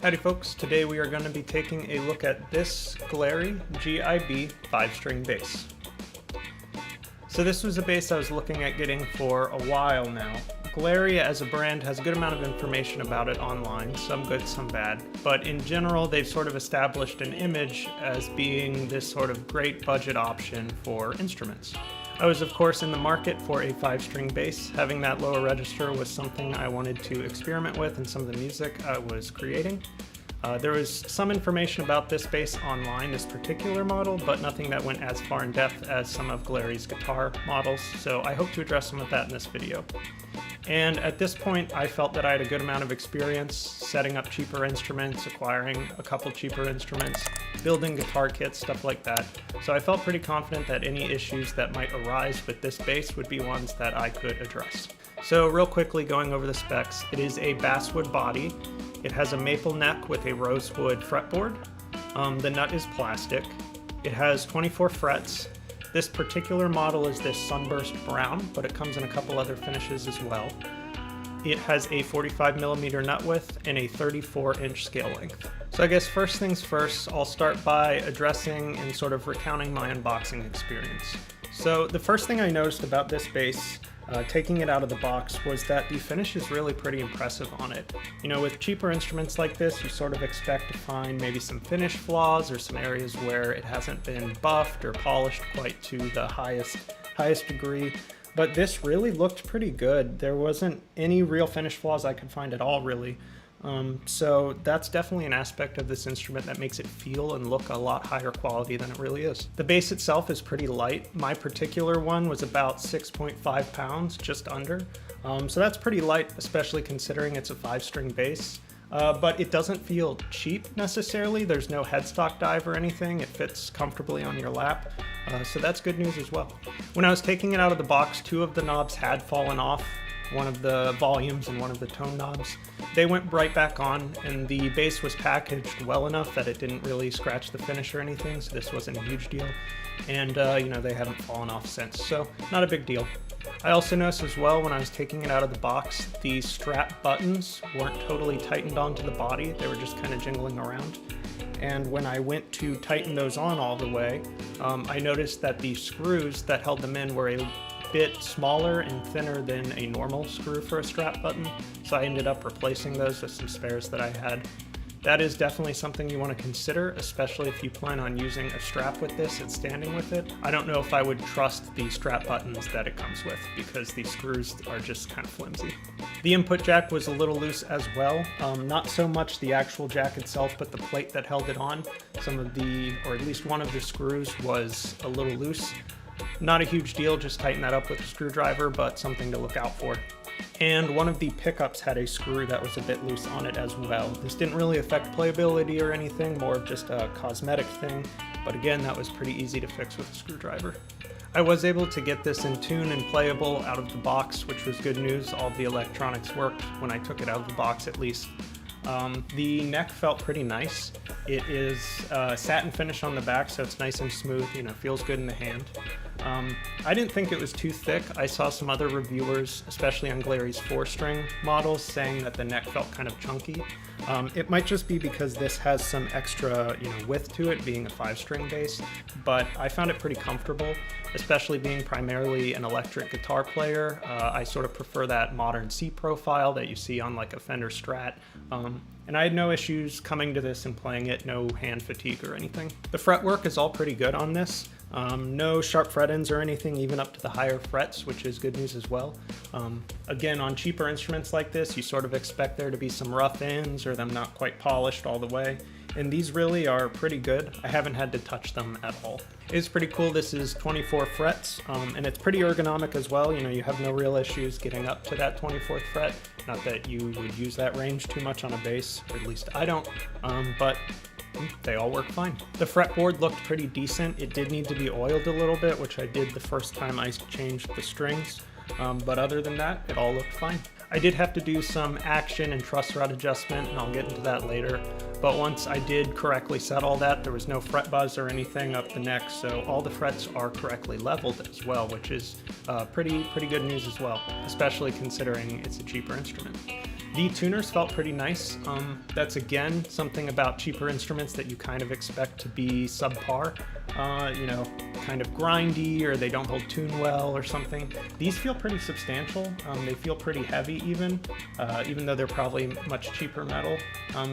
Howdy folks, today we are going to be taking a look at this Glarry GIB 5-string bass. So this was a bass I was looking at getting for a while now. Glarry as a brand has a good amount of information about it online, some good, some bad, but in general they've sort of established an image as being this sort of great budget option for instruments. I was of course in the market for a 5-string bass. Having that lower register was something I wanted to experiment with in some of the music I was creating. There was some information about this bass online, this particular model, but nothing that went as far in depth as some of Glarry's guitar models, so I hope to address some of that in this video. And at this point, I felt that I had a good amount of experience setting up cheaper instruments, acquiring a couple cheaper instruments, building guitar kits, stuff like that. So I felt pretty confident that any issues that might arise with this bass would be ones that I could address. So real quickly going over the specs, it is a basswood body. It has a maple neck with a rosewood fretboard. The nut is plastic. It has 24 frets. This particular model is this sunburst brown, but it comes in a couple other finishes as well. It has a 45mm nut width and a 34-inch scale length. So I guess first things first, I'll start by addressing and sort of recounting my unboxing experience. So the first thing I noticed about this bass, taking it out of the box, was that the finish is really pretty impressive on it. You know, with cheaper instruments like this, you sort of expect to find maybe some finish flaws or some areas where it hasn't been buffed or polished quite to the highest degree. But this really looked pretty good. There wasn't any real finish flaws I could find at all, really. So that's definitely an aspect of this instrument that makes it feel and look a lot higher quality than it really is. The bass itself is pretty light. My particular one was about 6.5 pounds, just under. So that's pretty light, especially considering it's a 5-string bass. But it doesn't feel cheap necessarily. There's no headstock dive or anything. It fits comfortably on your lap. So that's good news as well. When I was taking it out of the box, 2 of the knobs had fallen off, one of the volumes and one of the tone knobs. They went right back on, and the bass was packaged well enough that it didn't really scratch the finish or anything, so this wasn't a huge deal. And you know, they haven't fallen off since, so not a big deal. I also noticed as well when I was taking it out of the box, the strap buttons weren't totally tightened onto the body. They were just kind of jingling around. And when I went to tighten those on all the way, I noticed that the screws that held them in were a bit smaller and thinner than a normal screw for a strap button, so I ended up replacing those with some spares that I had. That is definitely something you want to consider, especially if you plan on using a strap with this and standing with it. I don't know if I would trust the strap buttons that it comes with because the screws are just kind of flimsy. The input jack was a little loose as well. Not so much the actual jack itself, but the plate that held it on. Some of the, or at least one of the screws was a little loose. Not a huge deal, just tighten that up with a screwdriver, but something to look out for. And one of the pickups had a screw that was a bit loose on it as well. This didn't really affect playability or anything, more of just a cosmetic thing, but again, that was pretty easy to fix with a screwdriver. I was able to get this in tune and playable out of the box, which was good news. All the electronics worked when I took it out of the box, at least. The neck felt pretty nice. It is satin finish on the back, so it's nice and smooth, you know, feels good in the hand. I didn't think it was too thick. I saw some other reviewers, especially on Glarry's 4-string models, saying that the neck felt kind of chunky. It might just be because this has some extra, you know, width to it, being a 5-string bass, but I found it pretty comfortable, especially being primarily an electric guitar player. I sort of prefer that modern C profile that you see on like a Fender Strat. And I had no issues coming to this and playing it, no hand fatigue or anything. The fretwork is all pretty good on this. No sharp fret ends or anything, even up to the higher frets, which is good news as well. Again, on cheaper instruments like this, you sort of expect there to be some rough ends or them not quite polished all the way. and these really are pretty good. I haven't had to touch them at all. It's pretty cool. This is 24 frets, and it's pretty ergonomic as well. You know, you have no real issues getting up to that 24th fret. Not that you would use that range too much on a bass, or at least I don't, but they all work fine. The fretboard looked pretty decent. It did need to be oiled a little bit, which I did the first time I changed the strings, but other than that, it all looked fine. I did have to do some action and truss rod adjustment, and I'll get into that later. But once I did correctly set all that, there was no fret buzz or anything up the neck, so all the frets are correctly leveled as well, which is pretty good news as well, especially considering it's a cheaper instrument. The tuners felt pretty nice. That's again something about cheaper instruments that you kind of expect to be subpar, you know, kind of grindy, or they don't hold tune well or something. These feel pretty substantial. They feel pretty heavy even though they're probably much cheaper metal.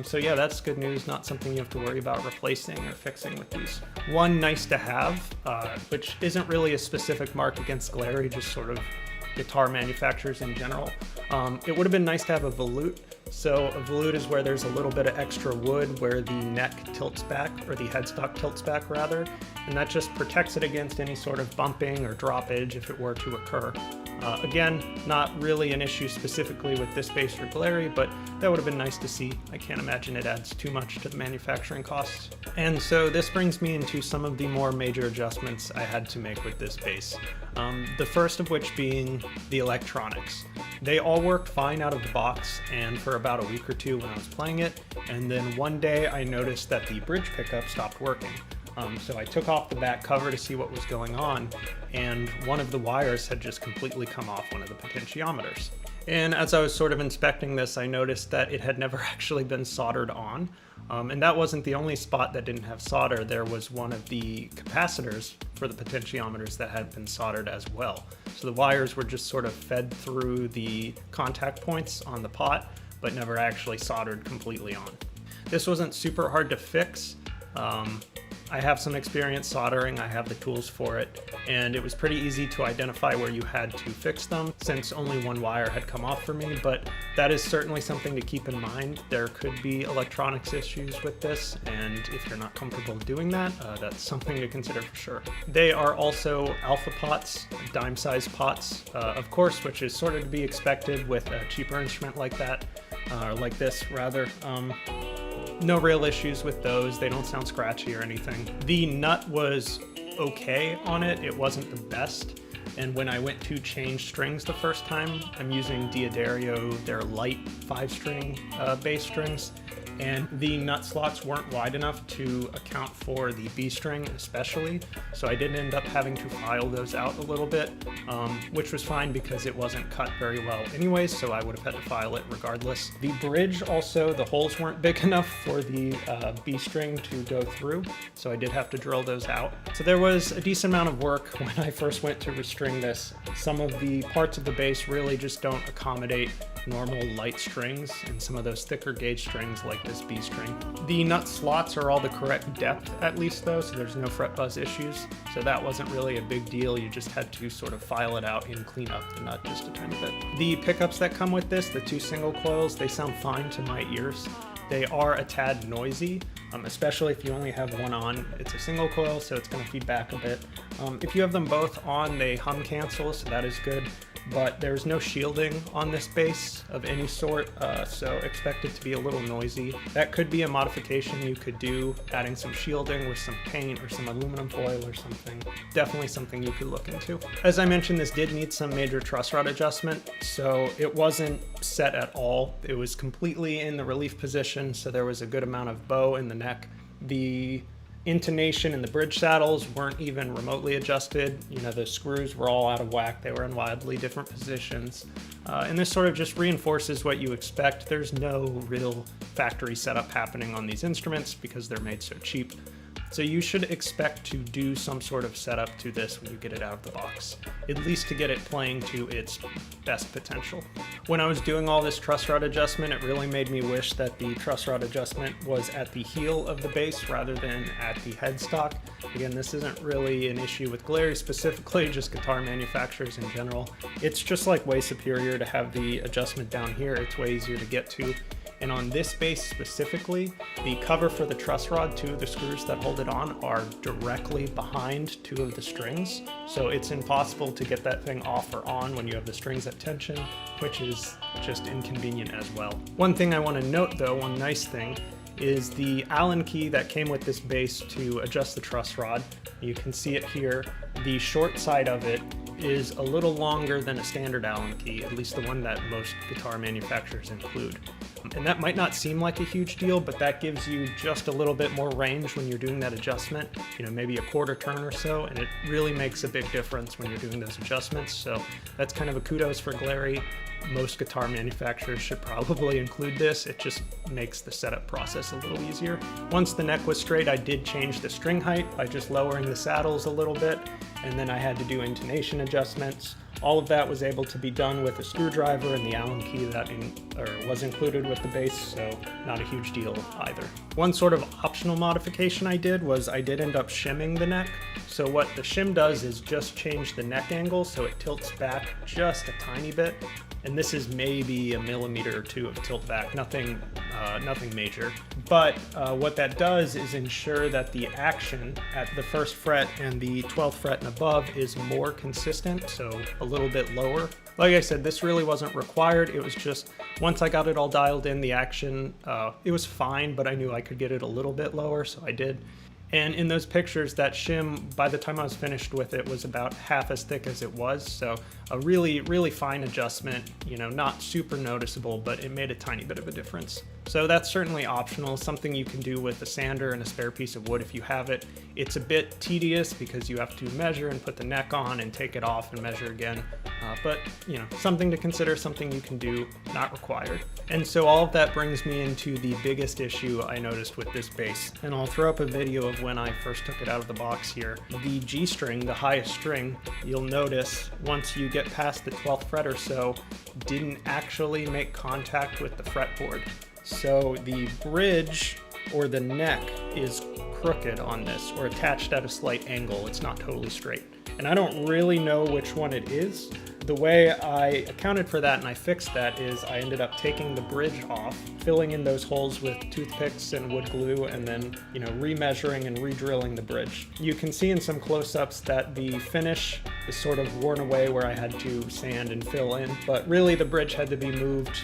So yeah, that's good news, not something you have to worry about replacing or fixing with these. One nice to have, which isn't really a specific mark against Glarry, just sort of guitar manufacturers in general. It would have been nice to have a volute. So a volute is where there's a little bit of extra wood where the neck tilts back, or the headstock tilts back rather, and that just protects it against any sort of bumping or droppage if it were to occur. Again, not really an issue specifically with this bass or Glarry, but that would have been nice to see. I can't imagine it adds too much to the manufacturing costs. And so this brings me into some of the more major adjustments I had to make with this bass. The first of which being the electronics. They all worked fine out of the box, and for about a week or two when I was playing it, and then one day I noticed that the bridge pickup stopped working. So I took off the back cover to see what was going on, and one of the wires had just completely come off one of the potentiometers. And as I was sort of inspecting this, I noticed that it had never actually been soldered on. And that wasn't the only spot that didn't have solder. There was one of the capacitors for the potentiometers that had been soldered as well. So the wires were just sort of fed through the contact points on the pot, but never actually soldered completely on. This wasn't super hard to fix. I have some experience soldering, I have the tools for it, and it was pretty easy to identify where you had to fix them since only one wire had come off for me, but that is certainly something to keep in mind. There could be electronics issues with this, and if you're not comfortable doing that, that's something to consider for sure. They are also alpha pots, dime-sized pots, of course, which is sort of to be expected with a cheaper instrument like that, or like this rather. No real issues with those. They don't sound scratchy or anything. The nut was okay on it. It wasn't the best. And when I went to change strings the first time, I'm using D'Addario, their light 5-string bass strings, and the nut slots weren't wide enough to account for the B string especially, so I did end up having to file those out a little bit, which was fine because it wasn't cut very well anyways, so I would have had to file it regardless. The bridge also, the holes weren't big enough for the B string to go through, so I did have to drill those out. So there was a decent amount of work when I first went to restring this. Some of the parts of the bass really just don't accommodate normal light strings and some of those thicker gauge strings like this B string. The nut slots are all the correct depth at least though, so there's no fret buzz issues, so that wasn't really a big deal. You just had to sort of file it out and clean up the nut just a tiny bit. The pickups that come with this, the 2 single coils, they sound fine to my ears. They are a tad noisy, especially if you only have one on. It's a single coil, so it's going to feed back a bit. If you have them both on, they hum cancel, so that is good. But there's no shielding on this bass of any sort, so expect it to be a little noisy. That could be a modification you could do, adding some shielding with some paint or some aluminum foil or something. Definitely something you could look into. As I mentioned, this did need some major truss rod adjustment, so it wasn't set at all. It was completely in the relief position, so there was a good amount of bow in the neck. The intonation and the bridge saddles weren't even remotely adjusted. You know, the screws were all out of whack. They were in wildly different positions. And this sort of just reinforces what you expect. There's no real factory setup happening on these instruments because they're made so cheap. So you should expect to do some sort of setup to this when you get it out of the box, at least to get it playing to its best potential. When I was doing all this truss rod adjustment, it really made me wish that the truss rod adjustment was at the heel of the bass rather than at the headstock. Again, this isn't really an issue with Glarry specifically, just guitar manufacturers in general. It's just like way superior to have the adjustment down here. It's way easier to get to. And on this bass specifically, the cover for the truss rod, 2 of the screws that hold it on are directly behind 2 of the strings. So it's impossible to get that thing off or on when you have the strings at tension, which is just inconvenient as well. One thing I want to note though, one nice thing, is the Allen key that came with this bass to adjust the truss rod. You can see it here. The short side of it is a little longer than a standard Allen key, at least the one that most guitar manufacturers include. And that might not seem like a huge deal, but that gives you just a little bit more range when you're doing that adjustment, you know, maybe a quarter turn or so, and it really makes a big difference when you're doing those adjustments. So that's kind of a kudos for Glarry. Most guitar manufacturers should probably include this. It just makes the setup process a little easier. Once the neck was straight, I did change the string height by just lowering the saddles a little bit, and then I had to do intonation adjustments. All of that was able to be done with a screwdriver and the Allen key that was included with the bass, so not a huge deal either. One sort of optional modification I did was I did end up shimming the neck. So what the shim does is just change the neck angle so it tilts back just a tiny bit. And this is maybe a millimeter or 2 of tilt back, nothing major. But what that does is ensure that the action at the 1st fret and the 12th fret and above is more consistent, so a little bit lower. Like I said, this really wasn't required. It was just, once I got it all dialed in, the action, it was fine, but I knew I could get it a little bit lower, so I did. And in those pictures, that shim, by the time I was finished with it, was about half as thick as it was. So a really, really fine adjustment, you know, not super noticeable, but it made a tiny bit of a difference. So that's certainly optional, something you can do with a sander and a spare piece of wood if you have it. It's a bit tedious because you have to measure and put the neck on and take it off and measure again. But, you know, something to consider, something you can do, not required. And so all of that brings me into the biggest issue I noticed with this bass. And I'll throw up a video of when I first took it out of the box here. The G string, the highest string, you'll notice once you get past the 12th fret or so, didn't actually make contact with the fretboard. So the bridge or the neck is crooked on this, or attached at a slight angle. It's not totally straight. And I don't really know which one it is. The way I accounted for that and I fixed that is I ended up taking the bridge off, filling in those holes with toothpicks and wood glue, and then, you know, remeasuring and re-drilling the bridge. You can see in some close-ups that the finish is sort of worn away where I had to sand and fill in, but really the bridge had to be moved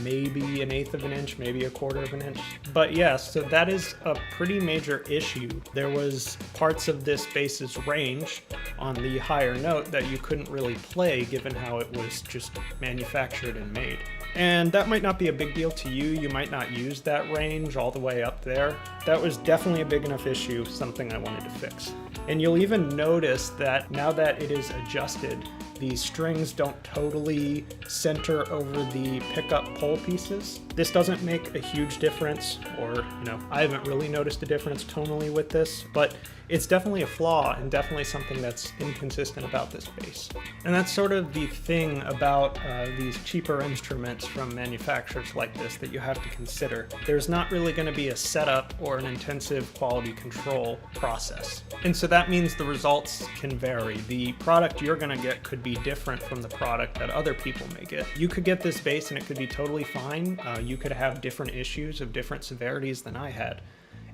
maybe 1/8 of an inch, maybe 1/4 of an inch. But yeah, so that is a pretty major issue. There was parts of this bass's range on the higher note that you couldn't really play given how it was just manufactured and made. And that might not be a big deal to you. You might not use that range all the way up there. That was definitely a big enough issue, something I wanted to fix. And you'll even notice that now that it is adjusted, the strings don't totally center over the pickup pole pieces. This doesn't make a huge difference, or, you know, I haven't really noticed a difference tonally with this, but it's definitely a flaw and definitely something that's inconsistent about this bass. And that's sort of the thing about these cheaper instruments from manufacturers like this that you have to consider. There's not really going to be a setup or an intensive quality control process. And so that means the results can vary. The product you're going to get could be different from the product that other people may get. You could get this bass and it could be totally fine. You could have different issues of different severities than I had.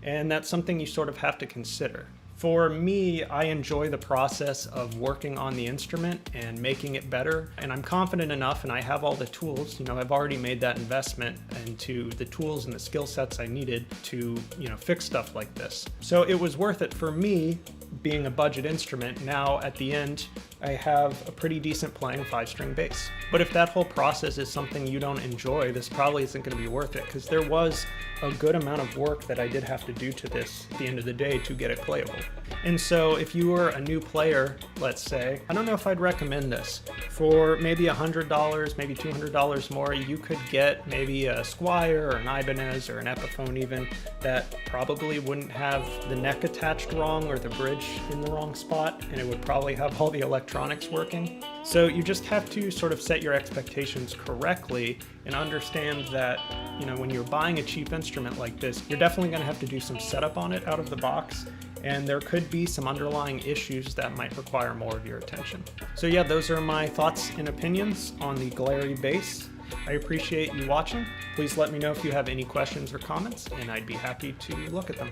And that's something you sort of have to consider. For me, I enjoy the process of working on the instrument and making it better, and I'm confident enough and I have all the tools. You know, I've already made that investment into the tools and the skill sets I needed to, you know, fix stuff like this. So it was worth it for me being a budget instrument. Now at the end, I have a pretty decent playing 5-string bass. But if that whole process is something you don't enjoy, this probably isn't going to be worth it, because there was a good amount of work that I did have to do to this at the end of the day to get it playable. And so if you were a new player, let's say, I don't know if I'd recommend this. For maybe $100, maybe $200 more, you could get maybe a Squier or an Ibanez or an Epiphone even that probably wouldn't have the neck attached wrong or the bridge in the wrong spot, and it would probably have all the electronics working. So you just have to sort of set your expectations correctly and understand that, you know, when you're buying a cheap instrument like this, you're definitely going to have to do some setup on it out of the box, and there could be some underlying issues that might require more of your attention. So yeah, those are my thoughts and opinions on the Glarry bass. I appreciate you watching. Please let me know if you have any questions or comments, and I'd be happy to look at them.